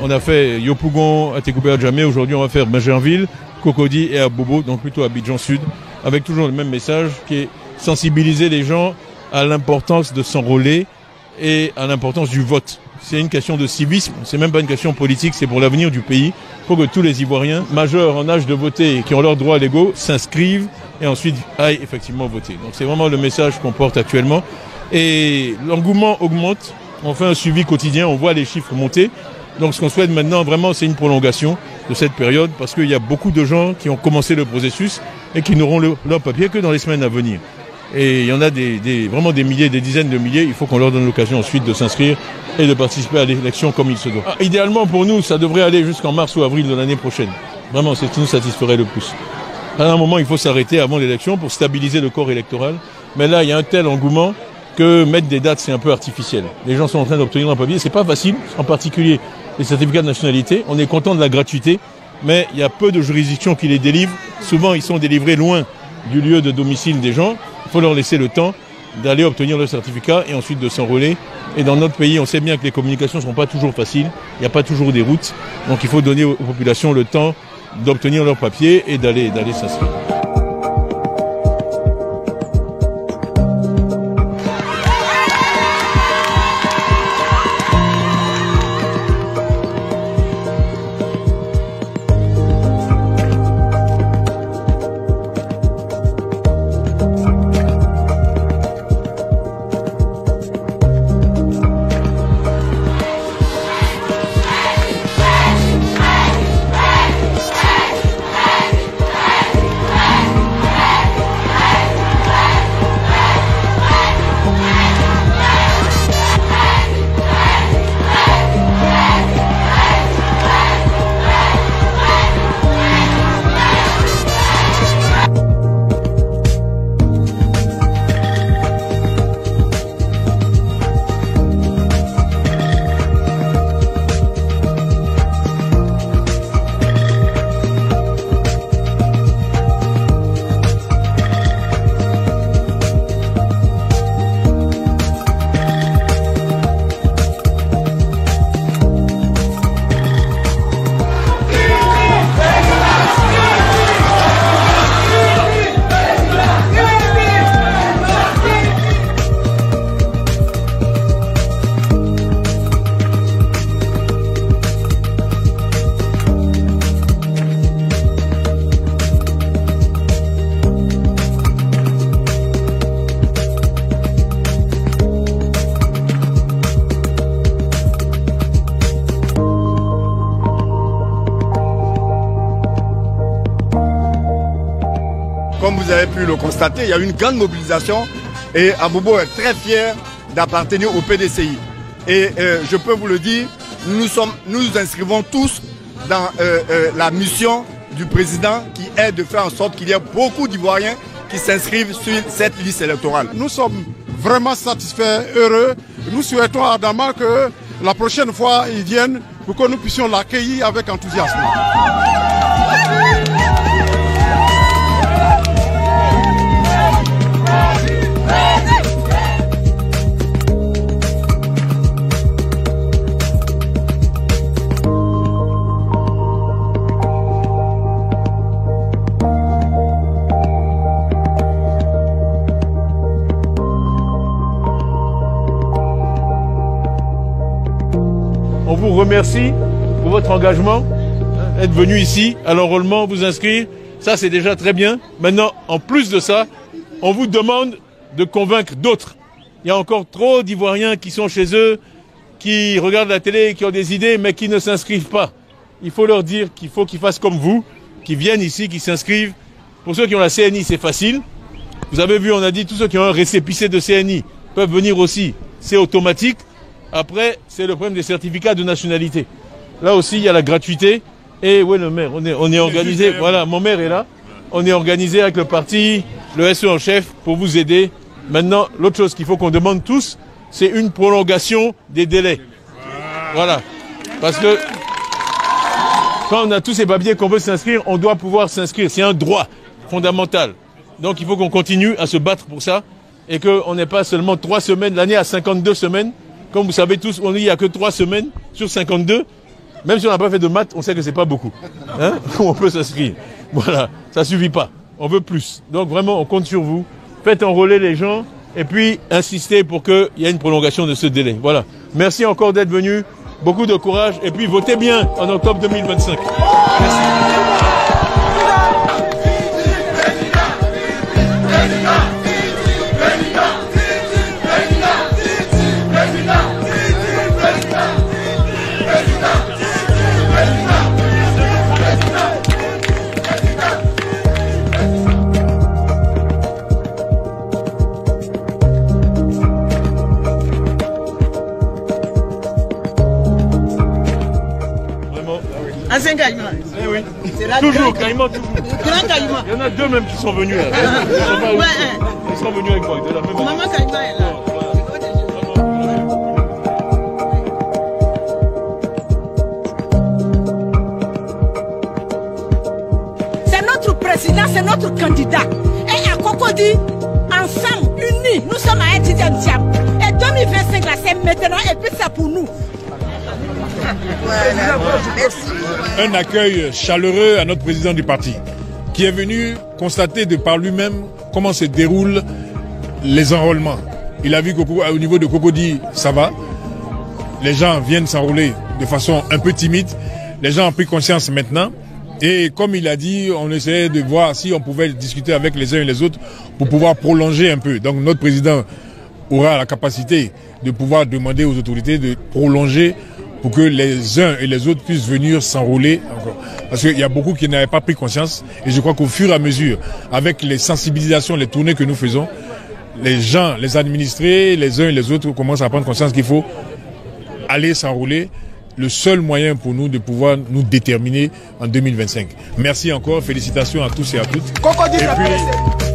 on a fait Yopougon, Atekoubé, Adjamé. Aujourd'hui, on va faire Majerville, Cocody et Abobo, donc plutôt Abidjan Sud, avec toujours le même message qui est sensibiliser les gens à l'importance de s'enrôler et à l'importance du vote. C'est une question de civisme, c'est même pas une question politique, c'est pour l'avenir du pays. Il faut que tous les Ivoiriens majeurs en âge de voter et qui ont leurs droits légaux s'inscrivent et ensuite aillent effectivement voter. Donc c'est vraiment le message qu'on porte actuellement. Et l'engouement augmente, on fait un suivi quotidien, on voit les chiffres monter. Donc ce qu'on souhaite maintenant vraiment c'est une prolongation de cette période parce qu'il y a beaucoup de gens qui ont commencé le processus et qui n'auront leur papier que dans les semaines à venir. Et il y en a vraiment des milliers, des dizaines de milliers. Il faut qu'on leur donne l'occasion ensuite de s'inscrire et de participer à l'élection comme il se doit. Idéalement pour nous, ça devrait aller jusqu'en mars ou avril de l'année prochaine. Vraiment, c'est ce qui nous satisferait le plus. À un moment, il faut s'arrêter avant l'élection pour stabiliser le corps électoral. Mais là, il y a un tel engouement que mettre des dates, c'est un peu artificiel. Les gens sont en train d'obtenir un papier. C'est pas facile, en particulier les certificats de nationalité. On est content de la gratuité, mais il y a peu de juridictions qui les délivrent. Souvent, ils sont délivrés loin du lieu de domicile des gens. Il faut leur laisser le temps d'aller obtenir le certificat et ensuite de s'enrôler. Et dans notre pays, on sait bien que les communications ne sont pas toujours faciles, il n'y a pas toujours des routes. Donc il faut donner aux populations le temps d'obtenir leur papier et d'aller s'inscrire. Comme vous avez pu le constater, il y a eu une grande mobilisation et Abobo est très fier d'appartenir au PDCI. Et je peux vous le dire, nous nous inscrivons tous dans la mission du président qui est de faire en sorte qu'il y ait beaucoup d'Ivoiriens qui s'inscrivent sur cette liste électorale. Nous sommes vraiment satisfaits, heureux. Nous souhaitons ardemment que la prochaine fois, ils viennent pour que nous puissions l'accueillir avec enthousiasme. On vous remercie pour votre engagement, être venu ici à l'enrôlement, vous inscrire. Ça, c'est déjà très bien. Maintenant, en plus de ça, on vous demande de convaincre d'autres. Il y a encore trop d'Ivoiriens qui sont chez eux, qui regardent la télé, qui ont des idées, mais qui ne s'inscrivent pas. Il faut leur dire qu'il faut qu'ils fassent comme vous, qu'ils viennent ici, qu'ils s'inscrivent. Pour ceux qui ont la CNI, c'est facile. Vous avez vu, on a dit, tous ceux qui ont un récépissé de CNI peuvent venir aussi. C'est automatique. Après, c'est le problème des certificats de nationalité. Là aussi, il y a la gratuité. Et oui, le maire, on est organisé. Voilà, mon maire est là. On est organisé avec le parti, le SE en chef, pour vous aider. Maintenant, l'autre chose qu'il faut qu'on demande tous, c'est une prolongation des délais. Voilà. Parce que quand on a tous ces papiers qu'on veut s'inscrire, on doit pouvoir s'inscrire. C'est un droit fondamental. Donc, il faut qu'on continue à se battre pour ça. Et qu'on n'ait pas seulement 3 semaines, l'année à 52 semaines. Comme vous savez tous, il n'y a que 3 semaines sur 52. Même si on n'a pas fait de maths, on sait que c'est pas beaucoup. Hein? On peut s'inscrire. Voilà, ça suffit pas. On veut plus. Donc vraiment, on compte sur vous. Faites enrôler les gens et puis insistez pour qu'il y ait une prolongation de ce délai. Voilà. Merci encore d'être venus. Beaucoup de courage et puis votez bien en octobre 2025. Merci. Ancien Caïman. Eh oui. Toujours, Caïman, toujours. Grand Caïman. Il y en a deux même qui sont venus là. Ils sont venus avec moi. De la même Maman Caïman est là. C'est notre président, c'est notre candidat. Et à Cocody, ensemble, unis, nous sommes à un 10e diable. Et 2025 là, c'est maintenant et puis c'est pour nous. Un accueil chaleureux à notre président du parti, qui est venu constater de par lui-même comment se déroulent les enrôlements. Il a vu qu'au niveau de Cocody, ça va. Les gens viennent s'enrôler de façon un peu timide. Les gens ont pris conscience maintenant. Et comme il a dit, on essayait de voir si on pouvait discuter avec les uns et les autres pour pouvoir prolonger un peu. Donc notre président aura la capacité de pouvoir demander aux autorités de prolonger pour que les uns et les autres puissent venir s'enrôler encore. Parce qu'il y a beaucoup qui n'avaient pas pris conscience. Et je crois qu'au fur et à mesure, avec les sensibilisations, les tournées que nous faisons, les gens, les administrés, les uns et les autres commencent à prendre conscience qu'il faut aller s'enrôler. Le seul moyen pour nous de pouvoir nous déterminer en 2025. Merci encore, félicitations à tous et à toutes. Et puis,